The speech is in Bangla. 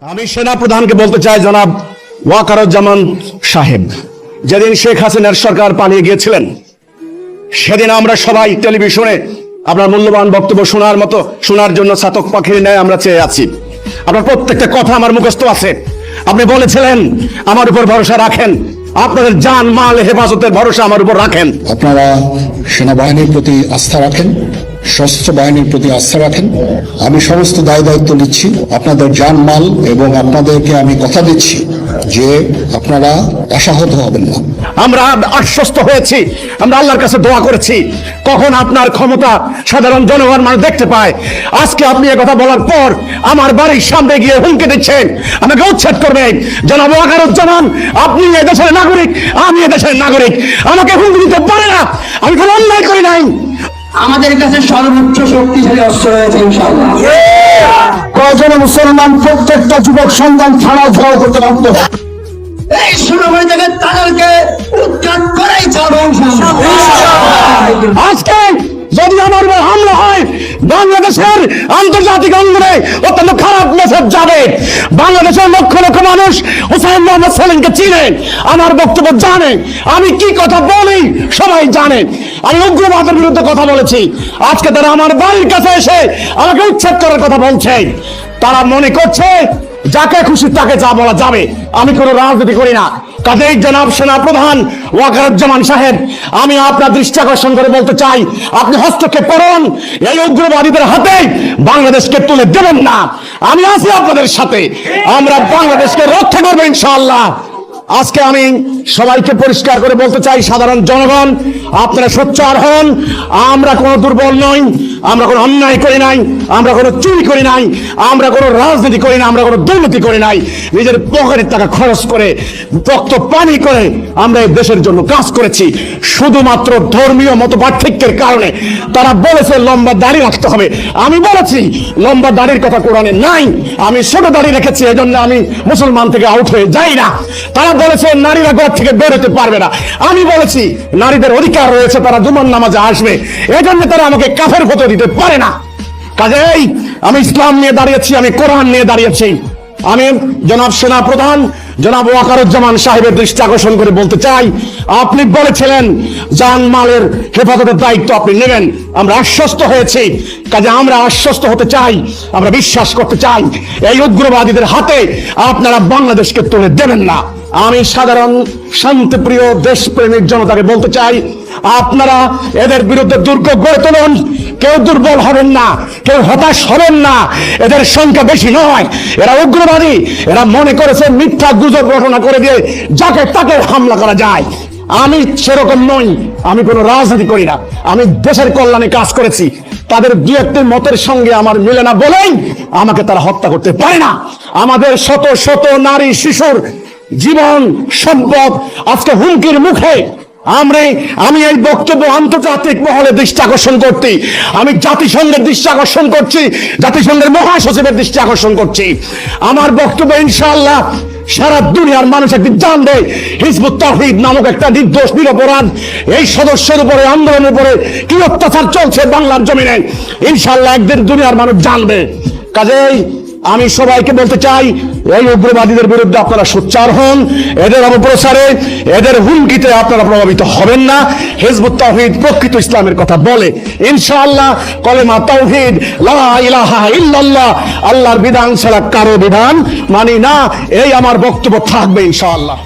আমি সেনা প্রধানকে বলতে চাই, জনাব ওয়াকারুজ্জামান সাহেব, যেদিন শেখ হাসিনার সরকার পালিয়ে গিয়েছিলেন সেদিন আমরা সবাই টেলিভিশনে আপনার মূল্যবান বক্তব্য শোনার জন্য চাতক পাখির ন্যায় আমরা চেয়ে আছি। আপনার প্রত্যেকটা কথা আমার মুখস্থ আছে। আপনি বলেছিলেন আমার উপর ভরসা রাখেন, আপনাদের জান মাল হেফাজতের ভরসা আমার উপর রাখেন। আপনারা সেনাবাহিনীর প্রতি আস্থা রাখেন, সশস্ত্র বাহিনীর প্রতি আস্থা রাখেন। আমি সমস্ত দায় দায়িত্ব নিচ্ছি, আপনাদের জান মাল, এবং আপনাদেরকে আমি কথা দিচ্ছি যে আপনারা আশাহত হবেন না। আমরা আশ্বস্ত হয়েছি, আমরা আল্লাহর কাছে দোয়া করেছি কখন আপনার ক্ষমতা সাধারণ জনগণ মানে দেখতে পায়। আজকে আপনি কথা বলার পর আমার বাড়ির সামনে গিয়ে হুমকি দিচ্ছেন আমাকে উচ্ছেদ করবেন। জনাব ওয়াকারুজ্জামান, আপনি এদেশের নাগরিক, আমি এদেশের নাগরিক, আমাকে হুমকি দিতে পারে না। আমি কোনো অন্যায় করি নাই। আমাদের কাছে সর্বোচ্চ শক্তিশালী অস্ত্র রয়েছে ইনশাআল্লাহ। কয়জন মুসলমান প্রত্যেকটা যুবক সন্তান থানা ঝড় করতে পারত? এই সুনামের থেকে তাদেরকে উৎখাত করাই যাবে আজকে যদি আমার উপর হামলা হয়, বাংলাদেশের আন্তর্জাতিক অঙ্গনে অত্যন্ত খারাপ মেসেজ যাবে। বাংলাদেশের লক্ষ লক্ষ মানুষ হুসাইন মোহাম্মদ সেলিমকে চিনেন, আমার বক্তব্য জানেন, আমি কি কথা বলি সবাই জানেন। আমি উগ্রবাদের বিরুদ্ধে কথা বলেছি, আজকে তারা আমার বাড়ির কাছে এসে আমাকে উচ্ছেদ করার কথা বলছে। তারা মনে করছে যাকে খুশি তাকে যা বলা যাবে। আমি কোনো রাজনীতি করি না। কাজেই জনাব সেনা প্রধান ওয়াকারুজ্জামান সাহেব, আমি আপনার দৃষ্টি আকর্ষণ করে বলতে চাই, আপনি হস্তক্ষেপ করুন। এই উগ্রবাদীদের হাতে বাংলাদেশকে তুলে দেবেন না। আমি আছি আপনাদের সাথে, আমরা বাংলাদেশকে রক্ষা করবো ইনশাআল্লাহ। আজকে আমি সবাইকে পরিষ্কার করে বলতে চাই, সাধারণ জনগণ আপনারা সোচ্চার হন। আমরা কোনো দুর্বল নই, আমরা কোনো অন্যায় করি নাই, আমরা কোনো চুরি করি নাই, আমরা কোনো রাজনীতি করি না, আমরা কোনো দুর্নীতি করি নাই। নিজের পকেটের টাকা খরচ করে রক্ত পানি করে আমরা এই দেশের জন্য কাজ করেছি। শুধুমাত্র ধর্মীয় মত পার্থক্যের কারণে তারা বলেছে লম্বা দাড়ি রাখতে হবে। আমি বলেছি লম্বা দাড়ির কথা কোরআনে নাই, আমি ছোট দাড়ি রেখেছি, এই জন্য আমি মুসলমান থেকে আউট হয়ে যাই না। তারা বলেছে নারীরা ঘর থেকে বেরোতে পারবে না, আমি বলেছি নারীদের অধিকার রয়েছে, তারা জুমার নামাজে আসবে, এই জন্য তারা আমাকে কাফের ফতোয়া দিতে পারে না। কাজেই আমি ইসলাম নিয়ে দাঁড়িয়েছি, আমি কোরআন নিয়ে দাঁড়িয়েছি। আমি জনাব সেনা প্রধান জনাব ওয়াকারুজ্জামান সাহেবের দৃষ্টি আকর্ষণ করে বলতে চাই, আপনি বলেছিলেন জান মালের হেফাজতের দায়িত্ব আপনি নেবেন, আমরা আশ্বস্ত হয়েছি। কাজে আমরা আশ্বস্ত হতে চাই, আমরা বিশ্বাস করতে চাই এই উগ্রবাদীদের হাতে আপনারা বাংলাদেশকে তুলে দেবেন না। আমি সাধারণ শান্তিপ্রিয় দেশপ্রেমিক জনতাকে বলতে চাই, আপনারা এদের বিরুদ্ধে দুর্গ গড়ে তুলুন। কেউ দুর্বল হবেন না, কেউ হতাশ হবেন না। এদের সংখ্যা বেশি নয়, এরা উগ্রবাদী। এরা মনে করেছে মিথ্যা গুজব রটনা করে দিয়ে যাকে তাকে হামলা করা যায়। আমি সেরকম নই, আমি কোনো রাজনীতি করি না, আমি দেশের কল্যাণে কাজ করেছি। তাদের দু একটি মতের সঙ্গে আমার মিলে না বলেই আমাকে তারা হত্যা করতে পারে না। আমাদের শত শত নারী শিশুর জীবন সম্পদ আজকে হুমকির মুখে। আমি এই বক্তব্য আন্তর্জাতিক মহলে দৃষ্টি আকর্ষণ করছি, আমি জাতিসংঘের দৃষ্টি আকর্ষণ করছি, জাতিসংঘের মহাসচিবের দৃষ্টি আকর্ষণ করছি। আমার বক্তব্য ইনশাআল্লাহ সারা দুনিয়ার মানুষ একদিন জানবে হিজবুত তাওহীদ নামক একটা নির্দোষ নিরপরাধ এই সদস্যের উপরে, আন্দোলনের উপরে কি অত্যাচার চলছে বাংলার জমিনে। ইনশাআল্লাহ একদিন দুনিয়ার মানুষ জানবে। কাজেই আমি সবাইকে বলতে চাই, এই উগ্রবাদীদের বিরুদ্ধে আপনারা সোচ্চার হন। এদের অপপ্রচারে, এদের হুমকিতে আপনারা প্রভাবিত হবেন না। হিজবুত তাওহীদ প্রকৃত ইসলামের কথা বলে। ইনশাআল্লাহ কলেমা তাওহীদ, লা ইলাহা ইল্লাল্লাহ, আল্লাহর বিধান ছাড়া কারো বিধান মানি না, এই আমার বক্তব্য থাকবে ইনশাআল্লাহ।